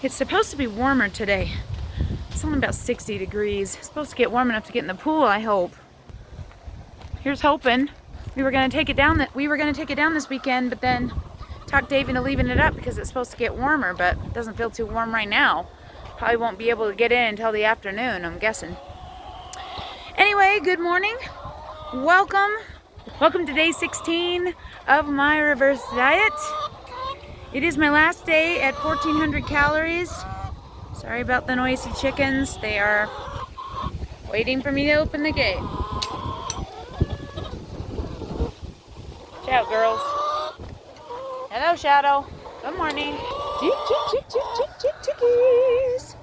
It's supposed to be warmer today. It's only about 60 degrees. It's supposed to get warm enough to get in the pool, I hope. Here's hoping. We were gonna take it down this weekend, but then talked Dave into leaving it up because it's supposed to get warmer, but it doesn't feel too warm right now. Probably won't be able to get in until the afternoon, I'm guessing. Anyway, good morning. Welcome to day 16 of my reverse diet. It is my last day at 1,400 calories. Sorry about the noisy chickens. They are waiting for me to open the gate. Watch out, girls. Hello, Shadow. Good morning. Chickies.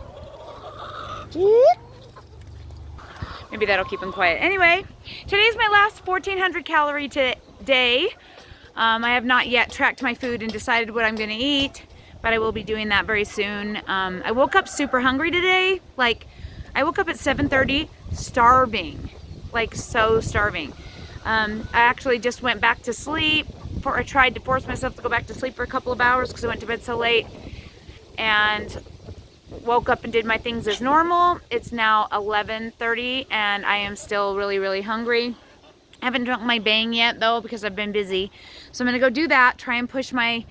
Maybe that'll keep them quiet. Anyway, today's my last 1,400 calorie day. I have not yet tracked my food and decided what I'm gonna eat, but I will be doing that very soon. I woke up super hungry today. Like, I woke up at 7:30 starving, like so starving. I actually just went back to sleep. I tried to force myself to go back to sleep for a couple of hours because I went to bed so late, and woke up and did my things as normal. It's now 11:30 and I am still really, really hungry. I haven't drunk my Bang yet though because I've been busy. So I'm gonna go do that, try and push my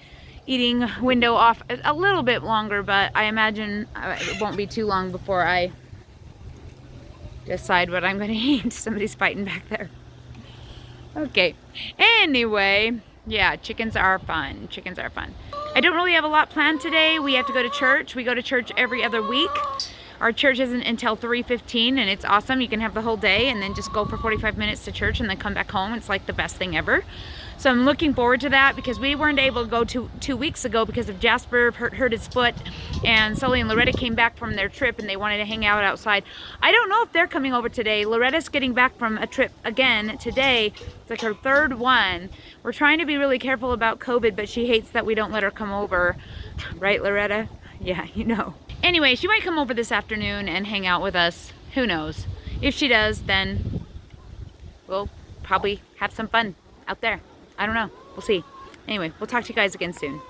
eating window off a little bit longer, but I imagine it won't be too long before I decide what I'm gonna eat. Somebody's fighting back there. Okay, anyway, yeah, chickens are fun. Chickens are fun. I don't really have a lot planned today. We have to go to church. We go to church every other week. Our church isn't until 3:15 and it's awesome. You can have the whole day and then just go for 45 minutes to church and then come back home. It's like the best thing ever. So I'm looking forward to that because we weren't able to go two weeks ago because of Jasper hurt his foot, and Solé and Loretta came back from their trip and they wanted to hang out outside. I don't know if they're coming over today. Loretta's getting back from a trip again today. It's like her third one. We're trying to be really careful about COVID, but she hates that we don't let her come over. Right, Loretta? Yeah, you know. Anyway, she might come over this afternoon and hang out with us. Who knows? If she does, then we'll probably have some fun out there. I don't know. We'll see. Anyway, we'll talk to you guys again soon.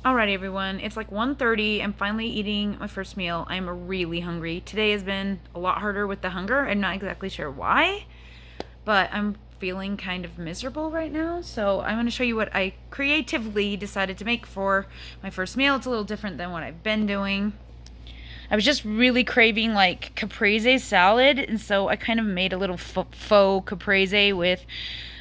Alright everyone, it's like 1:30. I'm finally eating my first meal. I'm really hungry. Today has been a lot harder with the hunger. I'm not exactly sure why, but I'm feeling kind of miserable right now. So I'm going to show you what I creatively decided to make for my first meal. It's a little different than what I've been doing. I was just really craving like caprese salad, and so I kind of made a little faux caprese with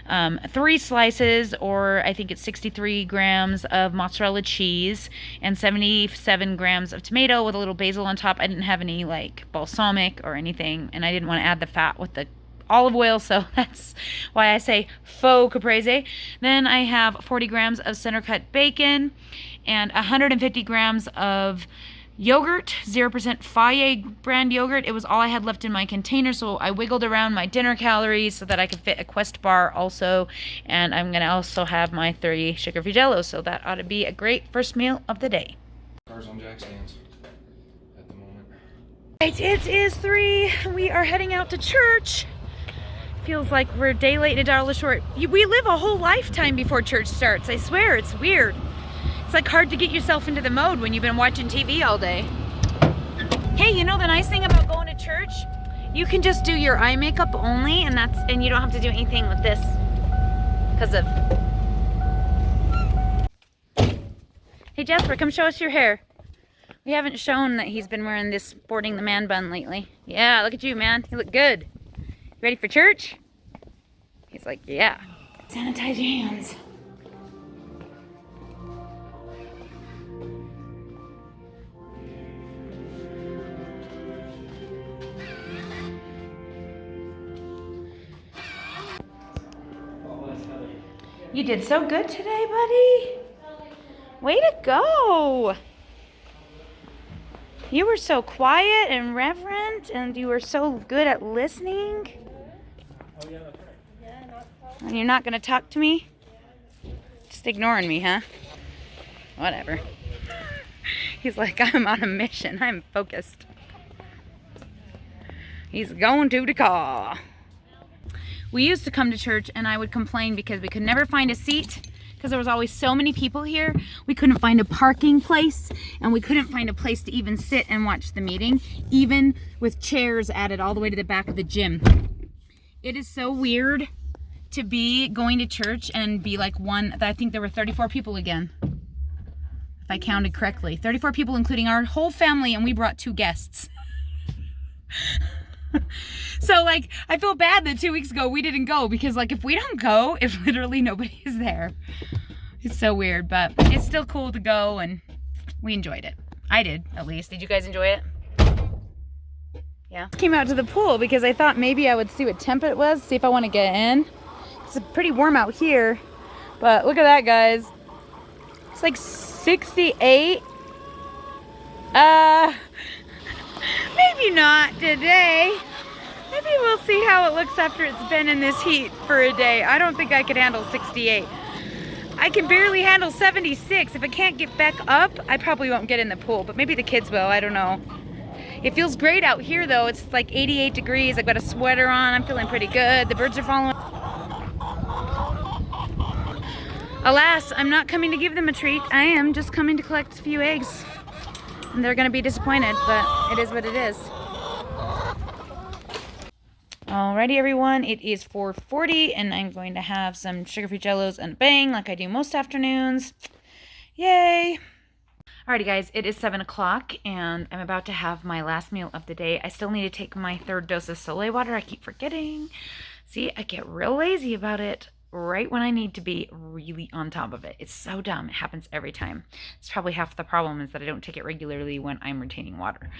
3 slices, or I think it's 63 grams of mozzarella cheese and 77 grams of tomato with a little basil on top. I didn't have any like balsamic or anything, and I didn't want to add the fat with the olive oil, so that's why I say faux caprese. Then I have 40 grams of center cut bacon and 150 grams of yogurt, 0% Fage brand yogurt. It was all I had left in my container, so I wiggled around my dinner calories so that I could fit a Quest bar also. And I'm gonna also have my 30 sugar-free jellos, so that ought to be a great first meal of the day. Cars on jack stands at the moment. Right, it is 3. We are heading out to church. Feels like we're a day late and a dollar short. We live a whole lifetime before church starts. I swear, it's weird. It's like hard to get yourself into the mode when you've been watching TV all day. Hey, you know the nice thing about going to church? You can just do your eye makeup only, and you don't have to do anything with this because of... Hey Jasper, come show us your hair. We haven't shown that he's been wearing this, sporting the man bun lately. Yeah, look at you, man. You look good. Ready for church? He's like, yeah. Sanitize your hands. You did so good today, buddy. Way to go. You were so quiet and reverent, and you were so good at listening. Oh, yeah, that's right. And you're not going to talk to me? Just ignoring me, huh? Whatever. He's like, I'm on a mission. I'm focused. He's going to the car. We used to come to church and I would complain because we could never find a seat because there was always so many people here. We couldn't find a parking place and we couldn't find a place to even sit and watch the meeting, even with chairs added all the way to the back of the gym. It is so weird to be going to church and be like I think there were 34 people again. If I counted correctly. 34 people including our whole family, and we brought 2 guests. So like, I feel bad that 2 weeks ago we didn't go because like if we don't go, if literally nobody is there. It's so weird, but it's still cool to go and we enjoyed it. I did, at least. Did you guys enjoy it? Yeah. Came out to the pool because I thought maybe I would see what temp it was, see if I want to get in. It's pretty warm out here, but look at that, guys. It's like 68. Maybe not today. Maybe we'll see how it looks after it's been in this heat for a day. I don't think I could handle 68. I can barely handle 76. If I can't get back up, I probably won't get in the pool, but maybe the kids will, I don't know. It feels great out here though. It's like 88 degrees. I've got a sweater on. I'm feeling pretty good. The birds are following. Alas, I'm not coming to give them a treat. I am just coming to collect a few eggs. And they're gonna be disappointed, but it is what it is. Alrighty everyone, it is 4:40 and I'm going to have some sugar-free jellos and a bang like I do most afternoons. Yay! Alrighty guys, it is 7 o'clock and I'm about to have my last meal of the day. I still need to take my 3rd dose of Solé water. I keep forgetting. See, I get real lazy about it right when I need to be really on top of it. It's so dumb. It happens every time. It's probably half the problem is that I don't take it regularly when I'm retaining water.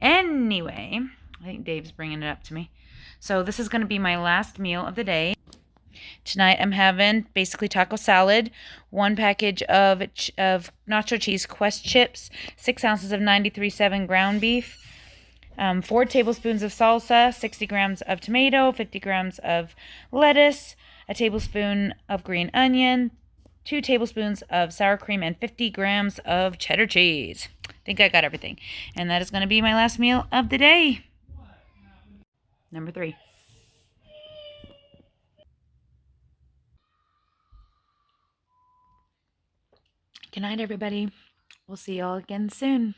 Anyway, I think Dave's bringing it up to me. So this is going to be my last meal of the day. Tonight I'm having basically taco salad, 1 package of nacho cheese Quest chips, 6 ounces of 93.7 ground beef, 4 tablespoons of salsa, 60 grams of tomato, 50 grams of lettuce, a tablespoon of green onion, 2 tablespoons of sour cream, and 50 grams of cheddar cheese. I think I got everything. And that is going to be my last meal of the day. Number 3. Good night, everybody. We'll see y'all again soon.